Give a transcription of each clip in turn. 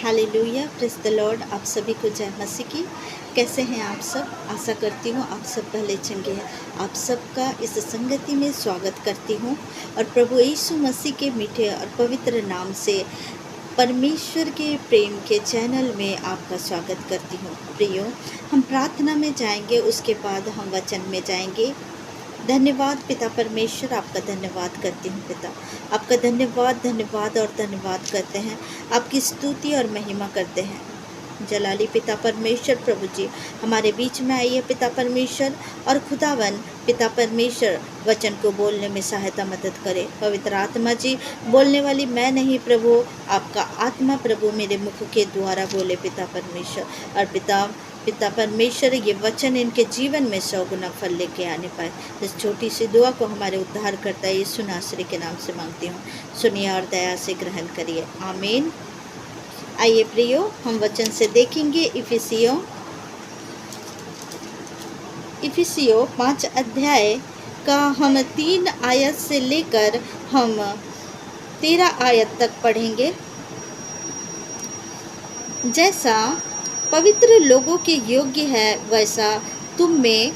Hallelujah, praise the Lord. आप सभी को जय मसीह की। कैसे हैं आप सब? आशा करती हूँ आप सब पहले चंगे हैं। आप सबका इस संगति में स्वागत करती हूँ और प्रभु यीशु मसीह के मीठे और पवित्र नाम से परमेश्वर के प्रेम के चैनल में आपका स्वागत करती हूँ। प्रियो, हम प्रार्थना में जाएंगे, उसके बाद हम वचन में जाएंगे। धन्यवाद पिता परमेश्वर, आपका धन्यवाद करती हूँ पिता। आपका धन्यवाद और धन्यवाद करते हैं। आपकी स्तुति और महिमा करते हैं। जलाली पिता परमेश्वर, प्रभु जी हमारे बीच में आइए पिता परमेश्वर, और खुदावन पिता परमेश्वर वचन को बोलने में सहायता मदद करे। पवित्र आत्मा जी, बोलने वाली मैं नहीं प्रभु, आपका आत्मा प्रभु मेरे मुख के द्वारा बोले पिता परमेश्वर। और पिता परमेश्वर ये वचन इनके जीवन में 100 गुना फल लेके आने पाए। इस छोटी सी दुआ को हमारे उद्धार करता है यीशु नासरी के नाम से मांगती हूँ। सुनिए और दया से ग्रहण करिए, आमीन। आइए प्रियो, हम वचन से देखेंगे इफिसियो 5 अध्याय का हम 3 आयत से लेकर हम 13 आयत तक पढ़ेंगे। जैसा पवित्र लोगों के योग्य है, वैसा तुम में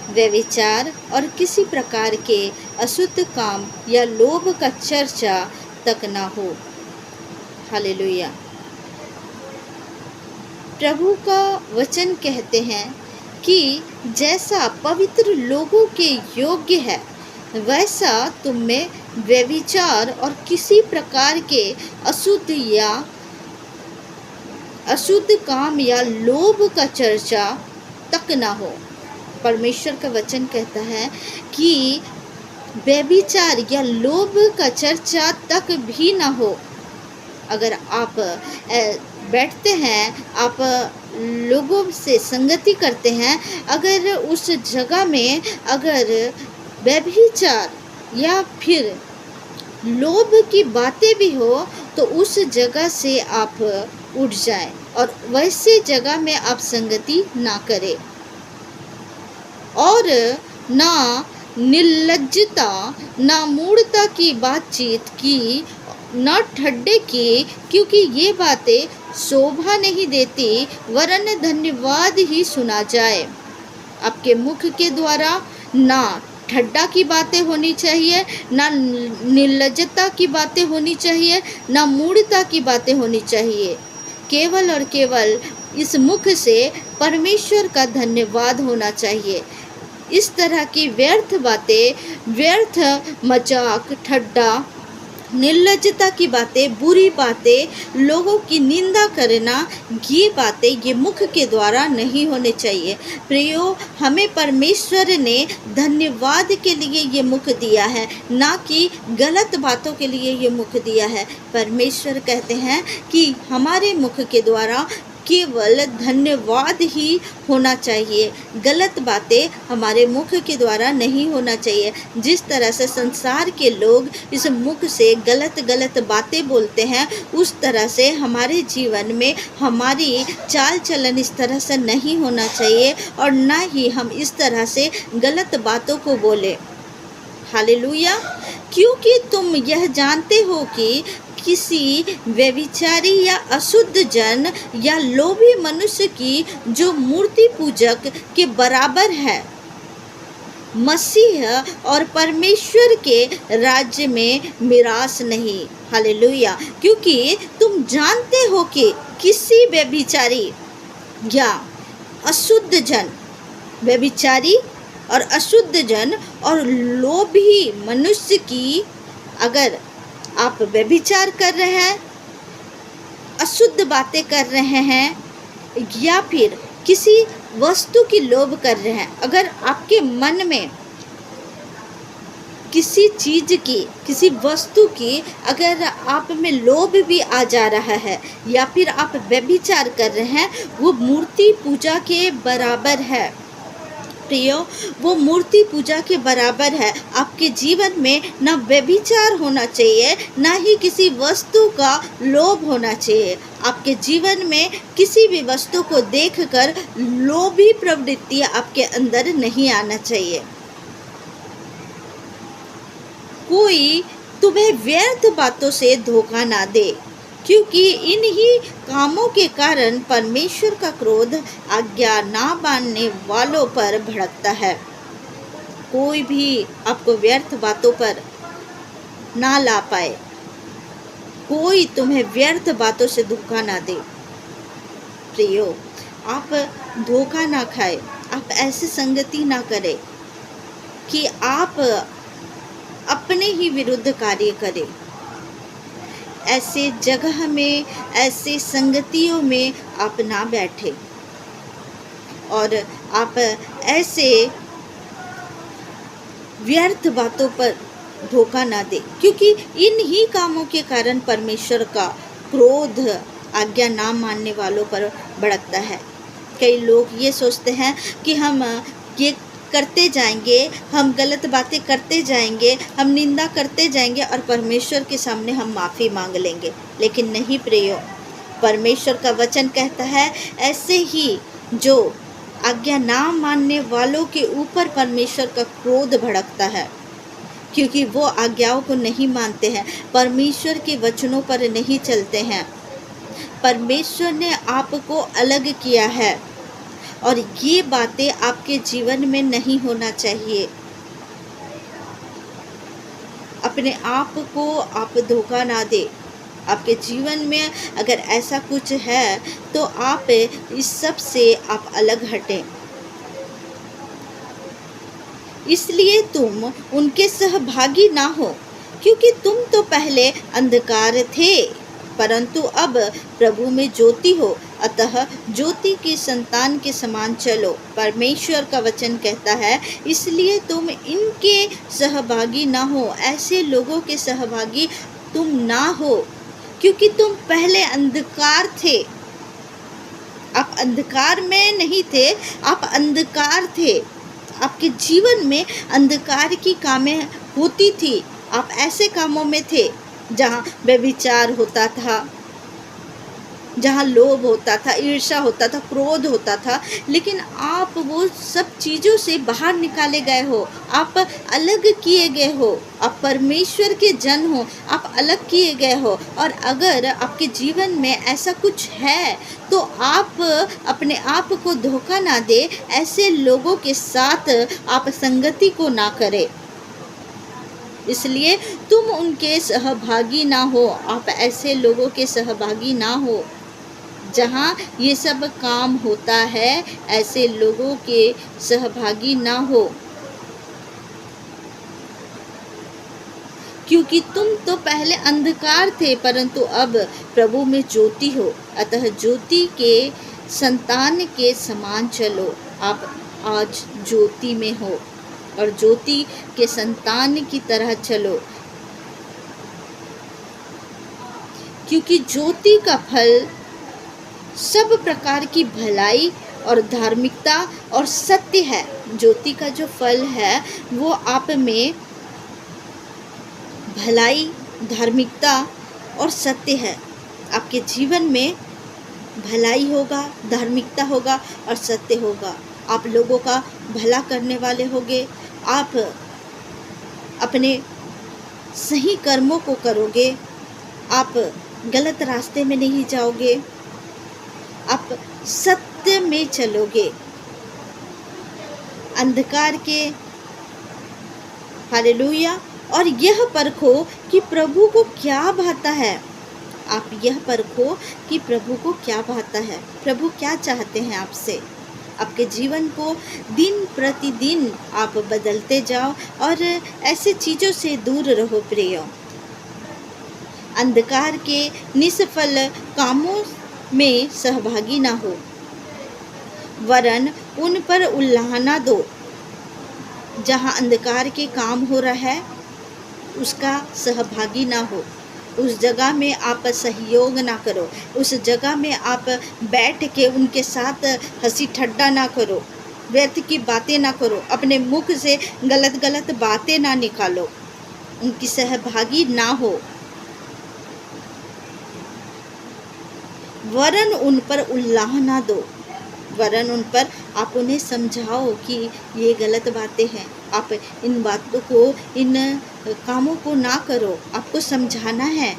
व्यभिचार और किसी प्रकार के अशुद्ध काम या लोभ का चर्चा तक ना हो। हालेलुया। प्रभु का वचन कहते हैं कि जैसा पवित्र लोगों के योग्य है, वैसा तुम में व्यभिचार और किसी प्रकार के अशुद्ध काम या लोभ का चर्चा तक ना हो। परमेश्वर का वचन कहता है कि व्यभिचार या लोभ का चर्चा तक भी ना हो। अगर आप बैठते हैं, आप लोगों से संगति करते हैं, अगर उस जगह में अगर व्यभिचार या फिर लोभ की बातें भी हो, तो उस जगह से आप उठ जाएं और वैसे जगह में आप संगति ना करें। और ना निर्लज्जता, ना मूढ़ता की बातचीत की, न ठड्डे की, क्योंकि ये बातें शोभा नहीं देती, वरन धन्यवाद ही सुना जाए। आपके मुख के द्वारा ना ठड्डा की बातें होनी चाहिए, ना निर्लज्जता की बातें होनी चाहिए, ना मूढ़ता की बातें होनी चाहिए। केवल और केवल इस मुख से परमेश्वर का धन्यवाद होना चाहिए। इस तरह की व्यर्थ बातें, व्यर्थ मजाक, ठट्टा, निर्लज्जता की बातें, बुरी बातें, लोगों की निंदा करना, ये बातें ये मुख के द्वारा नहीं होने चाहिए। प्रियो, हमें परमेश्वर ने धन्यवाद के लिए ये मुख दिया है, ना कि गलत बातों के लिए ये मुख दिया है। परमेश्वर कहते हैं कि हमारे मुख के द्वारा केवल धन्यवाद ही होना चाहिए। गलत बातें हमारे मुख के द्वारा नहीं होना चाहिए। जिस तरह से संसार के लोग इस मुख से गलत बातें बोलते हैं, उस तरह से हमारे जीवन में हमारी चाल चलन इस तरह से नहीं होना चाहिए, और ना ही हम इस तरह से गलत बातों को बोले। हालेलुया। क्योंकि तुम यह जानते हो कि किसी व्यभिचारी या अशुद्ध जन या लोभी मनुष्य की जो मूर्ति पूजक के बराबर है, मसीह और परमेश्वर के राज्य में मिरास नहीं। हालेलुया। क्योंकि तुम जानते हो कि किसी व्यभिचारी या अशुद्ध जन, व्यभिचारी और अशुद्ध जन और लोभी मनुष्य की, अगर आप व्यभिचार कर रहे हैं, अशुद्ध बातें कर रहे हैं, या फिर किसी वस्तु की लोभ कर रहे हैं, अगर आपके मन में किसी चीज़ की, किसी वस्तु की अगर आप में लोभ भी आ जा रहा है, या फिर आप व्यभिचार कर रहे हैं, वो मूर्ति पूजा के बराबर है। प्रियो, वो मूर्ति पूजा के बराबर है। आपके जीवन में ना व्यभिचार होना चाहिए, ना ही किसी वस्तु का लोभ होना चाहिए। आपके जीवन में किसी भी वस्तु को देखकर लोभी प्रवृत्ति आपके अंदर नहीं आना चाहिए। कोई तुम्हें व्यर्थ बातों से धोखा ना दे, क्योंकि इन्हीं कामों के कारण परमेश्वर का क्रोध आज्ञा ना मानने वालों पर भड़कता है। कोई भी आपको व्यर्थ बातों पर ना ला पाए, कोई तुम्हें व्यर्थ बातों से धोखा ना दे। प्रियो, आप धोखा ना खाए, आप ऐसी संगति ना करें कि आप अपने ही विरुद्ध कार्य करें। ऐसे जगह में, ऐसे संगतियों में आप ना बैठे और आप ऐसे व्यर्थ बातों पर धोखा ना दे, क्योंकि इन ही कामों के कारण परमेश्वर का क्रोध आज्ञा ना मानने वालों पर भड़कता है। कई लोग ये सोचते हैं कि हम ये करते जाएंगे, हम गलत बातें करते जाएंगे, हम निंदा करते जाएंगे और परमेश्वर के सामने हम माफ़ी मांग लेंगे। लेकिन नहीं प्रियो, परमेश्वर का वचन कहता है ऐसे ही जो आज्ञा ना मानने वालों के ऊपर परमेश्वर का क्रोध भड़कता है, क्योंकि वो आज्ञाओं को नहीं मानते हैं, परमेश्वर के वचनों पर नहीं चलते हैं। परमेश्वर ने आपको अलग किया है और ये बातें आपके जीवन में नहीं होना चाहिए। अपने आप को आप धोखा ना दे। आपके जीवन में अगर ऐसा कुछ है तो आप इस सब से आप अलग हटें। इसलिए तुम उनके सहभागी ना हो, क्योंकि तुम तो पहले अंधकार थे परंतु अब प्रभु में ज्योति हो, अतः ज्योति की संतान के समान चलो। परमेश्वर का वचन कहता है इसलिए तुम इनके सहभागी ना हो, ऐसे लोगों के सहभागी तुम ना हो, क्योंकि तुम पहले अंधकार थे। आप अंधकार में नहीं थे, आप अंधकार थे। आपके जीवन में अंधकार की कामें होती थी। आप ऐसे कामों में थे जहाँ व्यभिचार होता था, जहाँ लोभ होता था, ईर्ष्या होता था, क्रोध होता था, लेकिन आप वो सब चीज़ों से बाहर निकाले गए हो। आप अलग किए गए हो, आप परमेश्वर के जन हो, आप अलग किए गए हो। और अगर आपके जीवन में ऐसा कुछ है तो आप अपने आप को धोखा ना दे, ऐसे लोगों के साथ आप संगति को ना करें। इसलिए तुम उनके सहभागी ना हो, आप ऐसे लोगों के सहभागी ना हो जहाँ ये सब काम होता है, ऐसे लोगों के सहभागी ना हो, क्योंकि तुम तो पहले अंधकार थे परंतु अब प्रभु में ज्योति हो, अतः ज्योति के संतान के समान चलो। आप आज ज्योति में हो और ज्योति के संतान की तरह चलो, क्योंकि ज्योति का फल सब प्रकार की भलाई और धार्मिकता और सत्य है। ज्योति का जो फल है वो आप में भलाई, धार्मिकता और सत्य है। आपके जीवन में भलाई होगा, धार्मिकता होगा और सत्य होगा। आप लोगों का भला करने वाले होगे, आप अपने सही कर्मों को करोगे, आप गलत रास्ते में नहीं जाओगे, आप सत्य में चलोगे। अंधकार के हालेलुया। और यह परखो कि प्रभु को क्या भाता है। आप यह परखो कि प्रभु को क्या भाता है, प्रभु क्या चाहते हैं आपसे। आपके जीवन को दिन प्रतिदिन आप बदलते जाओ और ऐसे चीज़ों से दूर रहो प्रियो। अंधकार के निष्फल कामों में सहभागी ना हो, वरन उन पर उल्लाहना दो। जहाँ अंधकार के काम हो रहा है उसका सहभागी ना हो, उस जगह में आप सहयोग ना करो, उस जगह में आप बैठ के उनके साथ हंसी ठट्टा ना करो, व्यर्थ की बातें ना करो, अपने मुख से गलत गलत बातें ना निकालो, उनकी सहभागी ना हो, वरन उन पर उल्लाह ना दो। वरन उन पर आप उन्हें समझाओ कि ये गलत बातें हैं, आप इन बातों को, इन कामों को ना करो। आपको समझाना है,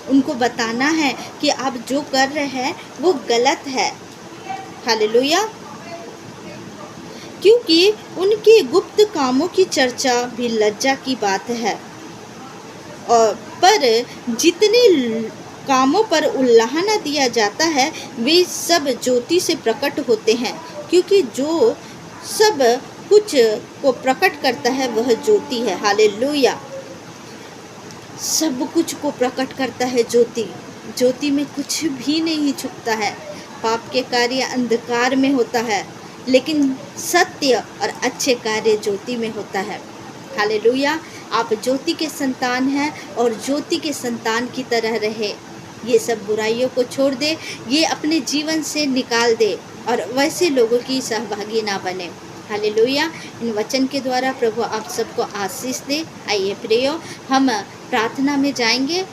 उनको बताना है कि आप जो कर रहे हैं वो गलत है। हालेलुया। क्योंकि उनके गुप्त कामों की चर्चा भी लज्जा की बात है, और पर जितने कामों पर उल्लाह न दिया जाता है वे सब ज्योति से प्रकट होते हैं, क्योंकि जो सब कुछ को प्रकट करता है वह ज्योति है। हालेलुया। सब कुछ को प्रकट करता है ज्योति। ज्योति में कुछ भी नहीं छुपता है। पाप के कार्य अंधकार में होता है, लेकिन सत्य और अच्छे कार्य ज्योति में होता है। हालेलुया। आप ज्योति के संतान हैं और ज्योति के संतान की तरह रहे। ये सब बुराइयों को छोड़ दे, ये अपने जीवन से निकाल दे और वैसे लोगों की सहभागी ना बने। हालेलुया। इन वचन के द्वारा प्रभु आप सबको आशीष दे। आइए प्रियो, हम प्रार्थना में जाएंगे।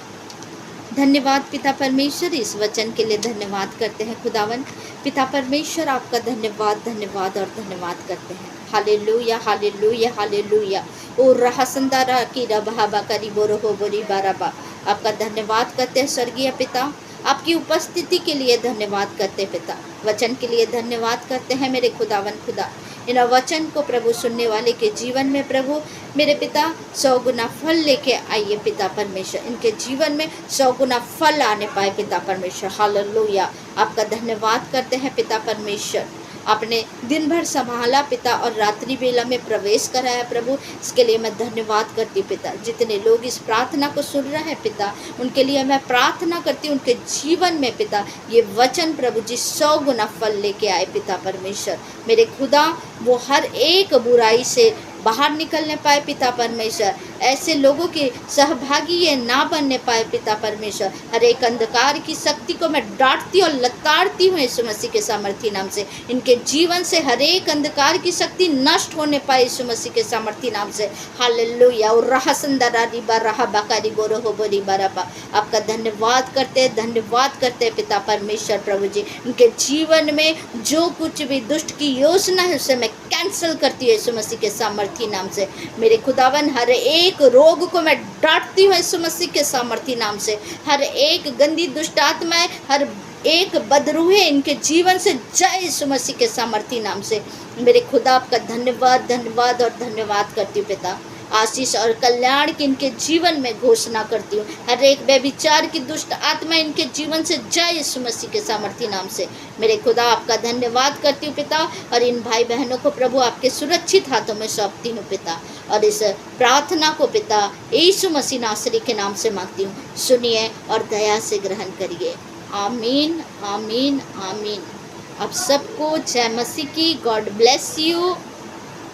धन्यवाद पिता परमेश्वर, इस वचन के लिए धन्यवाद करते हैं खुदावन। पिता परमेश्वर, आपका धन्यवाद धन्यवाद और धन्यवाद करते हैं। Hallelujah hallelujah hallelujah. ओ रहसंदारा की रबा करी बोरो हो बोरी बाराबा। आपका धन्यवाद करते हैं स्वर्गीय पिता, आपकी उपस्थिति के लिए धन्यवाद करते हैं पिता, वचन के लिए धन्यवाद करते हैं मेरे खुदावन खुदा। इन वचन को प्रभु सुनने वाले के जीवन में प्रभु मेरे पिता 100 गुना फल लेके आइए पिता परमेश्वर, इनके जीवन में 100 गुना फल आने पाए पिता परमेश्वर। हालेलुया। आपका धन्यवाद करते हैं पिता परमेश्वर, आपने दिन भर संभाला पिता और रात्रि बेला में प्रवेश कराया प्रभु, इसके लिए मैं धन्यवाद करती हूँ पिता। जितने लोग इस प्रार्थना को सुन रहे हैं पिता, उनके लिए मैं प्रार्थना करती हूँ, उनके जीवन में पिता ये वचन प्रभु जी 100 गुना फल लेके आए पिता परमेश्वर। मेरे खुदा वो हर एक बुराई से बाहर निकलने पाए पिता परमेश्वर, ऐसे लोगों के सहभागी ये ना बनने पाए पिता परमेश्वर। हर एक अंधकार की शक्ति को मैं डांटती और लताड़ती हूँ यीशु मसीह के सामर्थी नाम से। इनके जीवन से हर एक अंधकार की शक्ति नष्ट होने पाए यीशु मसीह के सामर्थी नाम से। हालेलुया। और रहा संदरा रिबा रहा बाकारी बोरो हो बोरी बाराबा। आपका धन्यवाद करते पिता परमेश्वर प्रभु जी। इनके जीवन में जो कुछ भी दुष्ट की योजना है उसे मैं कैंसिल करती हूँ यीशु मसीह के सामर्थी नाम से। मेरे खुदावन हर एक रोग को मैं डांटती हूँ यीशु मसीह के सामर्थी नाम से। हर एक गंदी दुष्ट आत्माएं, हर एक बदरूहे इनके जीवन से जय यीशु मसीह के सामर्थी नाम से। मेरे खुदा आपका धन्यवाद और धन्यवाद करती हूँ पिता। आशीष और कल्याण की इनके जीवन में घोषणा करती हूँ। हर एक व्यभिचार की दुष्ट आत्मा इनके जीवन से जय यीशु मसीह के सामर्थी नाम से। मेरे खुदा आपका धन्यवाद करती हूँ पिता, और इन भाई बहनों को प्रभु आपके सुरक्षित हाथों में सौंपती हूँ पिता, और इस प्रार्थना को पिता यीशु मसीह नासरी के नाम से मांगती हूँ। सुनिए और दया से ग्रहण करिए। आमीन आमीन आमीन। आप सबको जय मसीह की। God bless you.